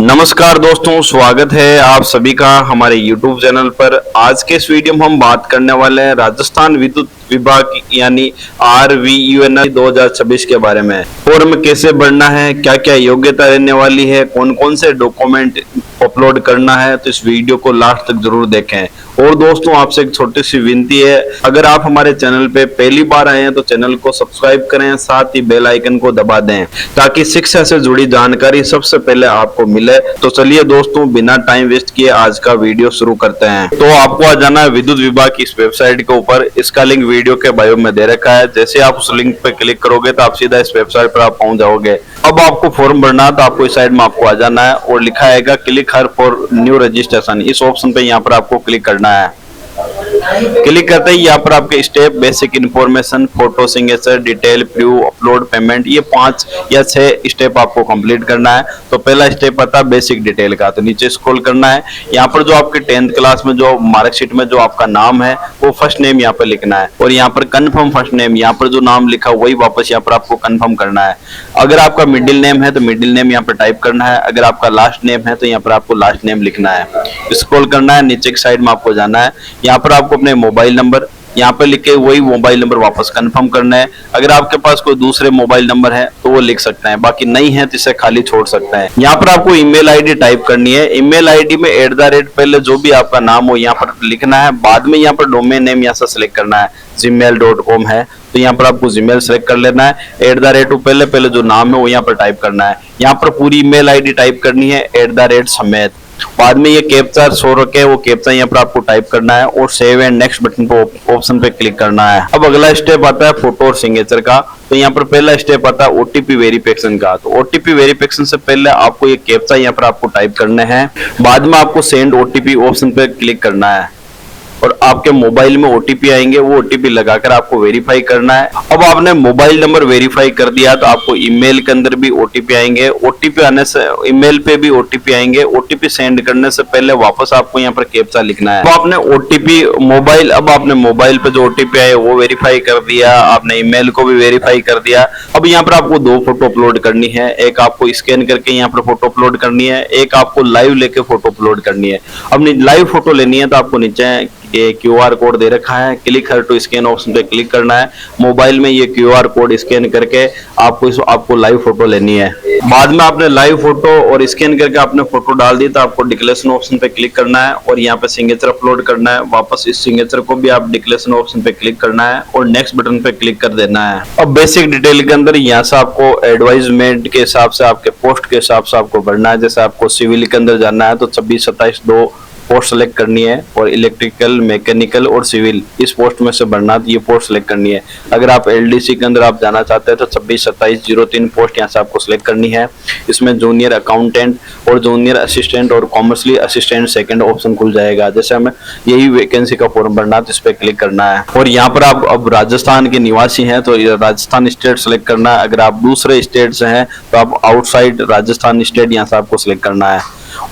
नमस्कार दोस्तों, स्वागत है आप सभी का हमारे YouTube चैनल पर। आज के इस वीडियो में हम बात करने वाले हैं राजस्थान विद्युत विभाग यानी RVUNL 2026 के बारे में। फॉर्म कैसे भरना है, क्या क्या योग्यता रहने वाली है, कौन कौन से डॉक्यूमेंट अपलोड करना है, तो इस वीडियो को लास्ट तक जरूर देखें। और दोस्तों, आपसे एक छोटी सी विनती है, अगर आप हमारे चैनल पे पहली बार आए हैं तो चैनल को सब्सक्राइब करें, साथ ही बेल आइकन को दबा दें ताकि शिक्षा से जुड़ी जानकारी सबसे पहले आपको मिले। तो चलिए दोस्तों, बिना टाइम वेस्ट किए आज का वीडियो शुरू करते हैं। तो आपको आ जाना है विद्युत विभाग की इस वेबसाइट के ऊपर। इसका लिंक वीडियो के बायो में दे रखा है। जैसे आप उस लिंक पे क्लिक करोगे तो आप सीधा इस वेबसाइट पर आप पहुंच जाओगे। अब आपको फॉर्म भरना है तो आपको इस साइड में आपको आ जाना है और लिखा आएगा click her for new registration. इस ऑप्शन पे यहाँ पर आपको क्लिक करना है। क्लिक करते ही यहाँ पर आपके step basic information, photo, signature, detail, proof, upload, payment, ये 5 या 6 स्टेप आपको कंप्लीट करना है। तो पहला स्टेप आता है बेसिक डिटेल का, तो नीचे स्क्रॉल करना है। यहाँ पर जो आपके 10th क्लास में जो मार्कशीट में जो आपका नाम है वो फर्स्ट नेम यहाँ पर लिखना है और यहाँ पर कंफर्म फर्स्ट नेम, यहाँ पर जो नाम लिखा वही वापस यहाँ पर आपको कंफर्म करना है। अगर आपका मिडिल नेम है तो मिडिल नेम यहाँ पर टाइप करना है। अगर आपका लास्ट नेम है तो यहाँ पर आपको लास्ट नेम लिखना है। स्क्रॉल करना है, नीचे की साइड में आपको जाना है। यहाँ पर आपको अपने मोबाइल नंबर यहाँ पे लिख के वही मोबाइल नंबर वापस कंफर्म करना है। अगर आपके पास कोई दूसरे मोबाइल नंबर है तो वो लिख सकते हैं, बाकी नहीं है तो इसे खाली छोड़ सकते हैं। यहाँ पर आपको ईमेल आईडी टाइप करनी है। ईमेल आईडी में @ पहले जो भी आपका नाम हो यहाँ पर लिखना है। बाद में यहाँ पर डोमेन नेम यहाँ से सिलेक्ट करना है। gmail.com है तो यहाँ पर आपको जीमेल सेलेक्ट कर लेना है। @ पहले जो नाम है वो यहाँ पर टाइप करना है। यहाँ पर पूरी ईमेल आईडी टाइप करनी है @ समेत। बाद में ये कैप्चा शो रखे वो कैप्चा यहाँ पर आपको टाइप करना है और सेव एंड नेक्स्ट बटन पर ऑप्शन पे क्लिक करना है। अब अगला स्टेप आता है फोटो और सिग्नेचर का। तो यहाँ पर पहला स्टेप आता है OTP वेरिफिकेशन का। तो OTP वेरिफिकेशन से पहले आपको ये कैप्चा यहाँ पर आपको टाइप करने हैं। बाद में आपको सेंड OTP ऑप्शन पे क्लिक करना है और आपके मोबाइल में OTP आएंगे, वो OTP लगाकर आपको वेरीफाई करना है। अब आपने मोबाइल नंबर वेरीफाई कर दिया तो आपको ईमेल के अंदर भी OTP आएंगे। OTP आने से ईमेल पे भी OTP आएंगे। OTP सेंड करने से पहले वापस आपको यहाँ पर कैप्चा लिखना है। अब आपने आपने मोबाइल पे जो OTP आए वो वेरीफाई कर दिया, आपने ईमेल को भी वेरीफाई कर दिया। अब यहाँ पर आपको 2 फोटो अपलोड करनी है। एक आपको स्कैन करके यहाँ पर फोटो अपलोड करनी है, एक आपको लाइव लेके फोटो अपलोड करनी है। अब लाइव फोटो लेनी है तो आपको नीचे QR कोड दे रखा है, click here to scan option पे क्लिक करना है। मोबाइल में ये QR कोड स्कैन करके आपको लाइव फोटो लेनी है। बाद में आपने लाइव फोटो और स्कैन करके आपने फोटो डाल दी तो आपको डिक्लेरेशन ऑप्शन पे क्लिक करना है और यहाँ पे सिग्नेचर अपलोड करना है। वापस इस सिग्नेचर को भी आप डिक्लेरेशन ऑप्शन पे क्लिक करना है और नेक्स्ट बटन पे क्लिक कर देना है। अब बेसिक डिटेल के अंदर यहाँ से आपको एडवाइजमेंट के हिसाब से, आपके पोस्ट के हिसाब से आपको भरना है। जैसे आपको सिविल के अंदर जाना है तो 26, 27 2 पोस्ट सेलेक्ट करनी है और इलेक्ट्रिकल, मैकेनिकल और सिविल इस पोस्ट में से भरना, तो ये पोस्ट सेलेक्ट करनी है। अगर आप LDC के अंदर आप जाना चाहते हैं तो 26, 27 03 पोस्ट यहाँ से आपको सेलेक्ट करनी है। इसमें जूनियर अकाउंटेंट और जूनियर असिस्टेंट और कॉमर्शियल असिस्टेंट सेकंड ऑप्शन खुल जाएगा। जैसे हमें यही वैकेंसी का फॉर्म भरना है तो इस पर क्लिक करना है। और यहाँ पर आप अब राजस्थान के निवासी हैं तो राजस्थान स्टेट सेलेक्ट करना है। अगर आप दूसरे स्टेट से हैं तो आप आउटसाइड राजस्थान स्टेट यहाँ से आपको सिलेक्ट करना है।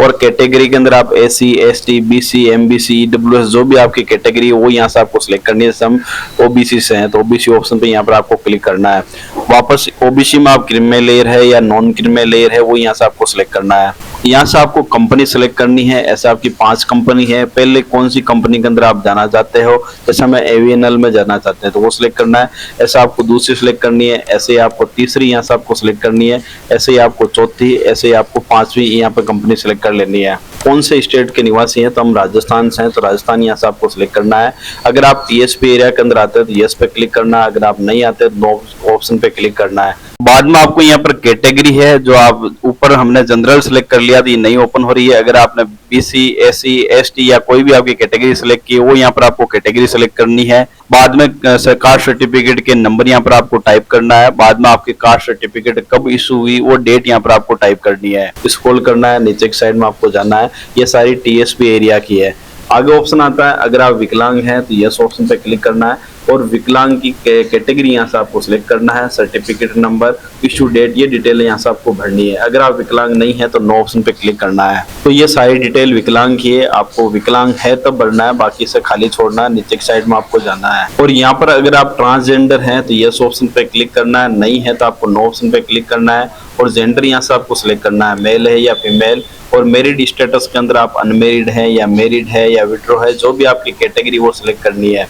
और कैटेगरी के अंदर आप SC, ST, BC, MBC, EWS जो भी आपकी कैटेगरी है वो यहाँ से आपको सिलेक्ट करनी है। हम OBC से हैं तो OBC ऑप्शन पे यहाँ पर आपको क्लिक करना है। वापस OBC में आप क्रीमी लेयर है या नॉन क्रीमी लेयर है वो यहाँ से आपको सिलेक्ट करना है। यहाँ से आपको कंपनी सिलेक्ट करनी है। ऐसे आपकी 5 कंपनी है। पहले कौन सी कंपनी के अंदर आप जाना चाहते हो, जैसे हमें AVNL में जाना चाहते हैं तो वो सिलेक्ट करना है। ऐसे आपको दूसरी सिलेक्ट करनी है, ऐसे आपको तीसरी यहाँ से आपको सिलेक्ट करनी है, ऐसे ही आपको चौथी, ऐसे ही आपको 5वीं यहाँ पे कंपनी सिलेक्ट कर लेनी है। कौन से स्टेट के निवासी हैं तो हम राजस्थान से हैं तो राजस्थान यहाँ से आपको सिलेक्ट करना है। अगर आप TSP एरिया के अंदर आते हैं तो यस पे क्लिक करना है। अगर आप नहीं आते तो नो ऑप्शन पे क्लिक करना है। बाद में आपको यहाँ पर कैटेगरी है जो आप ऊपर हमने जनरल सिलेक्ट कर लिया तो ये नहीं ओपन हो रही है। अगर आपने BC, SC, ST या कोई भी आपकी कैटेगरी सिलेक्ट की है वो यहाँ पर आपको कैटेगरी सिलेक्ट करनी है। बाद में कास्ट सर्टिफिकेट के नंबर यहाँ पर आपको टाइप करना है। बाद में आपके कास्ट सर्टिफिकेट कब इशू हुई वो डेट यहाँ पर आपको टाइप करनी है। स्क्रॉल करना है, नीचे की साइड में आपको जाना है। ये सारी TSP एरिया की है। आगे ऑप्शन आता है अगर आप विकलांग हैं तो यस ऑप्शन पे क्लिक करना है और विकलांग की कैटेगरी यहाँ से आपको सिलेक्ट करना है, सर्टिफिकेट नंबर, इशू डेट, ये डिटेल यहाँ से आपको भरनी है। अगर आप विकलांग नहीं है तो नो ऑप्शन पे क्लिक करना है। तो ये सारी डिटेल विकलांग की है, आपको विकलांग है तब भरना है, बाकी से खाली छोड़ना है। नीचे की साइड में आपको जाना है और यहाँ पर अगर आप ट्रांसजेंडर हैं तो यस ऑप्शन पे क्लिक करना है, नहीं है तो आपको नो ऑप्शन पे क्लिक करना है। और जेंडर यहाँ से आपको सिलेक्ट करना है, मेल है या फीमेल। और मैरिड स्टेटस के अंदर आप अनमेरिड है या मैरिड है या विड्रो है, जो भी आपकी कैटेगरी वो सिलेक्ट करनी है।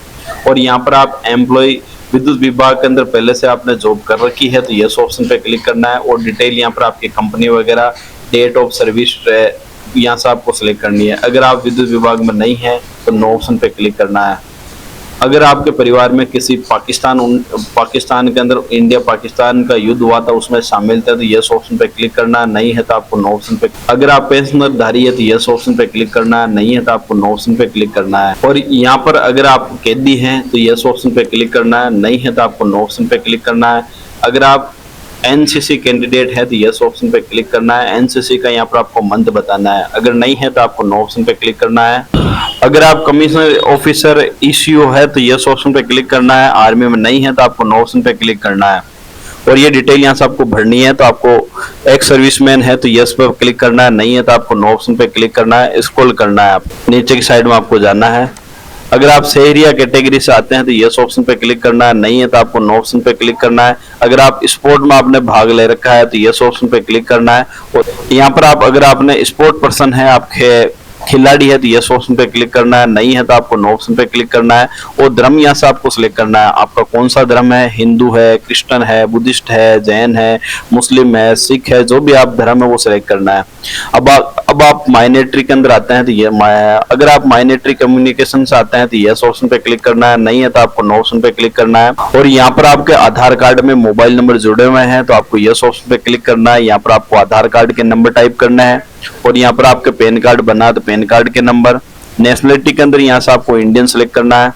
और यहाँ पर आप एम्प्लॉय विद्युत विभाग के अंदर पहले से आपने जॉब कर रखी है तो यस ऑप्शन पे क्लिक करना है। और डिटेल यहाँ पर आपकी कंपनी वगैरह, डेट ऑफ सर्विस यहाँ से आपको सिलेक्ट करनी है। अगर आप विद्युत विभाग में नहीं है तो नो ऑप्शन पे क्लिक करना है। अगर आपके परिवार में किसी पाकिस्तान के अंदर इंडिया पाकिस्तान का युद्ध हुआ था उसमें शामिल थे तो यस ऑप्शन पे क्लिक करना है, नहीं है तो आपको नो ऑप्शन पे। अगर आप पेंशनर धारी है तो यस ऑप्शन पे क्लिक करना है, नहीं है तो आपको नो ऑप्शन पे क्लिक करना है। और यहाँ पर अगर आप कैदी हैं तो यस ऑप्शन पे क्लिक करना है, नहीं है तो आपको नो ऑप्शन पे क्लिक करना है। अगर आप एनसीसी कैंडिडेट है तो यस ऑप्शन पे क्लिक करना है, एनसीसी का यहाँ पर आपको मंथ बताना है। अगर नहीं है तो आपको नो ऑप्शन पे क्लिक करना है। अगर आप कमिश्नर ऑफिसर ईसीओ है तो यस ऑप्शन पे क्लिक करना है, आर्मी में नहीं है तो आपको नो ऑप्शन पे क्लिक करना है। और ये डिटेल यहाँ से आपको भरनी है। तो आपको एक्स सर्विसमैन है तो यस पे क्लिक करना है, नहीं है तो आपको नो ऑप्शन पे क्लिक करना है। स्क्रॉल करना है, आप नीचे की साइड में आपको जाना है। अगर आप शहरिया कैटेगरी से आते हैं तो यस ऑप्शन पे क्लिक करना है, नहीं है तो आपको नो ऑप्शन पे क्लिक करना है। अगर आप स्पोर्ट में आपने भाग ले रखा है तो यस ऑप्शन पे क्लिक करना है। और यहाँ पर आप अगर आपने स्पोर्ट पर्सन है, आप खिलाड़ी है तो यस ऑप्शन पे क्लिक करना है, नहीं है तो आपको नो ऑप्शन पे क्लिक करना है। और धर्म यहाँ से आपको सिलेक्ट करना है, आपका कौन सा धर्म है, हिंदू है, क्रिश्चियन है, बुद्धिस्ट है, जैन है, मुस्लिम है, सिख है, जो भी आप धर्म है वो सिलेक्ट करना है। अब आप माइनॉरिटी के अंदर आते हैं तो ये अगर आप माइनॉरिटी कम्युनिकेशन से आते हैं तो यस ऑप्शन पे क्लिक करना है, नहीं है तो आपको नो ऑप्शन पे क्लिक करना है। और यहाँ पर आपके आधार कार्ड में मोबाइल नंबर जुड़े हुए हैं तो आपको यस ऑप्शन पे क्लिक करना है। यहाँ पर आपको आधार कार्ड के नंबर टाइप करना है। और यहाँ पर आपके पैन कार्ड बना तो पैन कार्ड के नंबर। नेशनलिटी के अंदर यहाँ से आपको इंडियन सेलेक्ट करना है।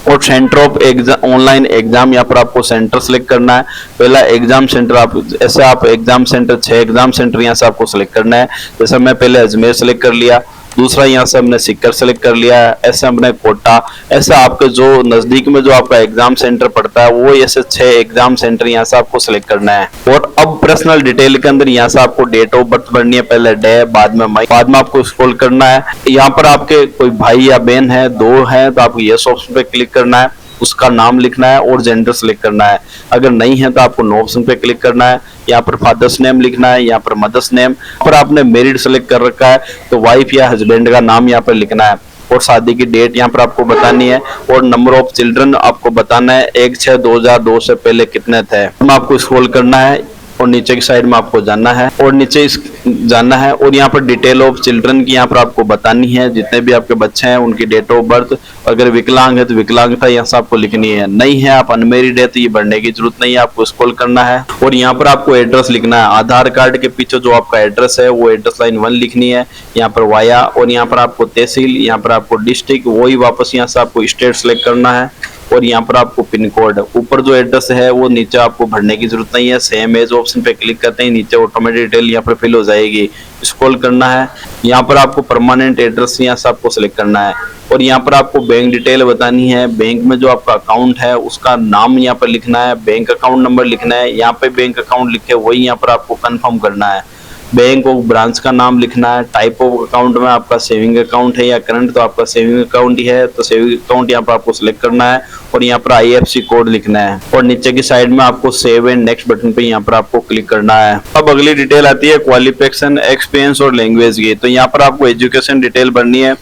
और centre of exam, online exam, यहाँ पर आपको सेंटर सेलेक्ट करना है। पहला एग्जाम सेंटर, आप एग्जाम सेंटर 6 एग्जाम सेंटर यहाँ से आपको सेलेक्ट करना है। जैसे मैं पहले अजमेर सेलेक्ट कर लिया, दूसरा यहाँ से हमने सीकर सेलेक्ट कर लिया है, ऐसे हमने कोटा, ऐसे आपके जो नजदीक में जो आपका एग्जाम सेंटर पड़ता है वो ऐसे 6 एग्जाम सेंटर यहाँ से आपको सिलेक्ट करना है। और अब पर्सनल डिटेल के अंदर यहाँ से आपको डेट ऑफ बर्थ भरनी है, पहले डे, बाद में मई, बाद में आपको स्क्रॉल करना है। यहाँ पर आपके कोई भाई या बहन है, 2 है तो आपको यस ऑप्शन पे क्लिक करना है, उसका नाम लिखना है और जेंडर सेलेक्ट करना है। अगर नहीं है तो आपको नो ऑप्शन पे क्लिक करना है। यहाँ पर फादर्स नेम लिखना है, यहाँ पर मदर्स नेम। पर आपने मैरिड सेलेक्ट कर रखा है तो वाइफ या हस्बैंड का नाम यहाँ पर लिखना है। और शादी की डेट यहाँ पर आपको बतानी है। और नंबर ऑफ चिल्ड्रन आपको बताना है, 1/6/2002 से पहले कितने थे। आपको स्क्रॉल करना है और नीचे की साइड में आपको जाना है और नीचे जाना है। और यहाँ पर डिटेल ऑफ चिल्ड्रन की यहाँ पर आपको बतानी है, जितने भी आपके बच्चे हैं उनकी डेट ऑफ बर्थ। अगर विकलांग है तो विकलांगता यहाँ से आपको लिखनी है, नहीं है आप अनमेरिड है तो ये भरने की जरूरत नहीं है, आपको स्क्रॉल करना है। और यहाँ पर आपको एड्रेस लिखना है, आधार कार्ड के पीछे जो आपका एड्रेस है वो एड्रेस लाइन 1 लिखनी है, यहाँ पर वाया। और यहाँ पर आपको तहसील, यहाँ पर आपको डिस्ट्रिक्ट, वही वापस यहाँ से आपको स्टेट सेलेक्ट करना है। और यहाँ पर आपको पिन कोड, ऊपर जो एड्रेस है वो नीचे आपको भरने की जरूरत नहीं है, सेम एज ऑप्शन पे क्लिक करते ही नीचे ऑटोमेटिक डिटेल यहाँ पर फिल हो जाएगी। स्क्रॉल करना है, यहाँ पर आपको परमानेंट एड्रेस यहाँ से आपको सिलेक्ट करना है। और यहाँ पर आपको बैंक डिटेल बतानी है, बैंक में जो आपका अकाउंट है उसका नाम यहाँ पर लिखना है, बैंक अकाउंट नंबर लिखना है। यहाँ पे बैंक अकाउंट लिखे वही यहाँ पर आपको कंफर्म करना है। बैंक ऑफ ब्रांच का नाम लिखना है। टाइप ऑफ अकाउंट में आपका सेविंग अकाउंट है या करंट, तो आपका सेविंग अकाउंट ही है तो सेविंग अकाउंट यहाँ पर आपको सिलेक्ट करना है। और यहाँ पर IFSC कोड लिखना है। और नीचे की साइड में आपको सेव एंड नेक्स्ट बटन पे यहाँ पर आपको क्लिक करना है। अब अगली डिटेल आती है क्वालिफिकेशन, एक्सपीरियंस और लैंग्वेज की। तो यहाँ पर आपको एजुकेशन डिटेल भरनी है।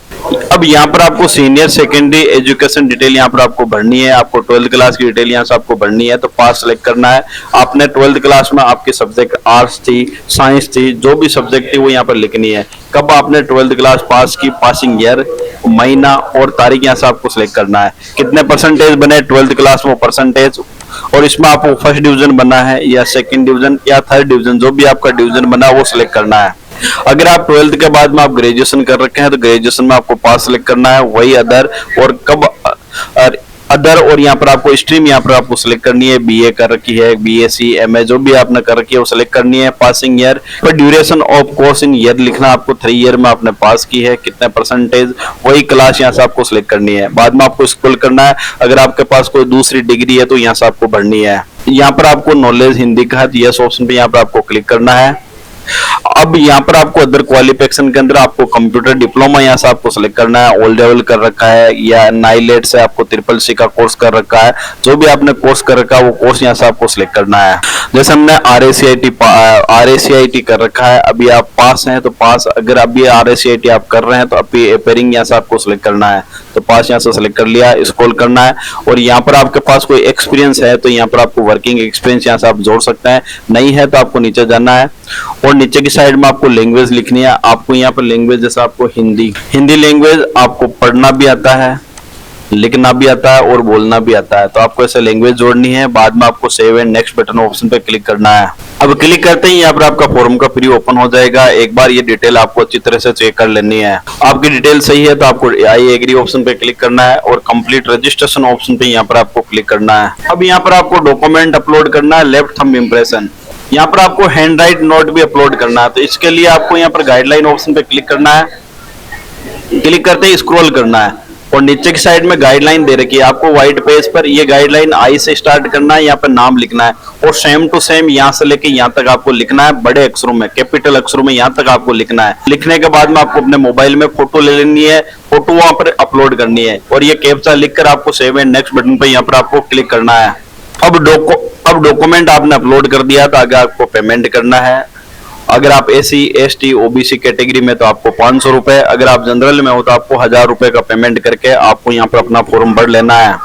अब यहाँ पर आपको सीनियर सेकेंडरी एजुकेशन डिटेल यहाँ पर आपको भरनी है। आपको 12th क्लास की डिटेल यहाँ से आपको भरनी है, तो पास सेलेक्ट करना है। आपने 12th क्लास में आपके सब्जेक्ट आर्ट्स थी, साइंस थी, जो भी सब्जेक्ट थी वो यहाँ पर लिखनी है। कब आपने 12th क्लास पास की, पासिंग ईयर, महीना और तारीख यहाँ से आपको सिलेक्ट करना है। कितने परसेंटेज बने 12th क्लास में, परसेंटेज। और इसमें आपको फर्स्ट डिवीजन बना है या सेकंड डिवीजन या थर्ड डिवीजन, जो भी आपका डिवीजन बना वो सिलेक्ट करना है। अगर आप 12th के बाद में आप ग्रेजुएशन कर रखे हैं तो ग्रेजुएशन में आपको पास सिलेक्ट करना है, वही अदर। और कब अदर, और यहाँ पर आपको स्ट्रीम यहाँ पर आपको सिलेक्ट करनी है, बीए कर रखी है, बीएससी, एमए जो भी आपने कर रखी है वो सिलेक्ट करनी है। पासिंग ईयर पर duration of course in year लिखना, आपको 3 ईयर में आपने पास की है, कितने परसेंटेज, वही क्लास यहाँ से आपको सिलेक्ट करनी है। बाद में आपको स्क्रॉल करना है, अगर आपके पास कोई दूसरी डिग्री है तो यहाँ से आपको भरनी है। यहाँ पर आपको नॉलेज हिंदी का है, यस ऑप्शन पे यहाँ पर आपको क्लिक करना है। अब यहाँ पर आपको अदर क्वालिफिकेशन के अंदर आपको कंप्यूटर डिप्लोमा यहाँ से आपको सिलेक्ट करना है, ऑल लेवल कर रखा है या नाइलेट से आपको CCC का कोर्स कर रखा है, जो भी आपने कोर्स कर रखा है वो कोर्स यहाँ से आपको सिलेक्ट करना है। जैसे हमने RACIT कर रखा है, अभी आप पास हैं तो पास, अगर अभी RACIT आप कर रहे हैं तो अभी अपेयरिंग यहाँ से आपको सिलेक्ट करना है, तो पास यहाँ से सिलेक्ट कर लिया, स्क्रॉल करना है। और यहाँ पर आपके पास कोई एक्सपीरियंस है तो यहाँ पर आपको वर्किंग एक्सपीरियंस यहाँ से आप जोड़ सकते हैं, नहीं है तो आपको नीचे जाना है और नीचे की साइड में आपको लैंग्वेज लिखनी है। आपको यहाँ पर लैंग्वेज जैसे आपको हिंदी लैंग्वेज आपको पढ़ना भी आता है, लिखना भी आता है और बोलना भी आता है, तो आपको ऐसे लैंग्वेज जोड़नी है। बाद में आपको save and next button option पे क्लिक करना है। अब क्लिक करते ही यहाँ पर आपका फॉर्म का प्री ओपन हो जाएगा। एक बार ये डिटेल आपको अच्छी तरह से चेक कर लेनी है। आपकी डिटेल सही है तो आपको आई एग्री ऑप्शन पे क्लिक करना है और कंप्लीट रजिस्ट्रेशन ऑप्शन पे यहाँ पर आपको क्लिक करना है। अब यहाँ पर आपको डॉक्यूमेंट अपलोड करना है, लेफ्ट थंब इम्प्रेशन। यहाँ पर आपको हैंड राइट नोट भी अपलोड करना है, तो इसके लिए आपको यहाँ पर गाइडलाइन ऑप्शन पे क्लिक करना है। क्लिक करते ही स्क्रॉल करना है और नीचे की साइड में गाइडलाइन दे रखी है आपको व्हाइट पेज पर। ये गाइडलाइन आई से स्टार्ट करना है, यहाँ पर नाम लिखना है और सेम टू सेम यहाँ से लेके यहाँ तक आपको लिखना है, बड़े अक्षरों में, कैपिटल अक्षरों में यहाँ तक आपको लिखना है। लिखने के बाद में आपको अपने मोबाइल में फोटो ले लेनी है, फोटो वहां पर अपलोड करनी है और ये कैप्चा लिखकर आपको सेव एंड नेक्स्ट बटन पर यहाँ पर आपको क्लिक करना है। अब डॉक्यूमेंट आपने अपलोड कर दिया तो आगे आपको पेमेंट करना है। अगर आप SC ST OBC कैटेगरी में तो आपको 500 रुपए, अगर आप जनरल में हो तो आपको 1000 रुपए का पेमेंट करके आपको यहाँ पर अपना फॉर्म भर लेना है।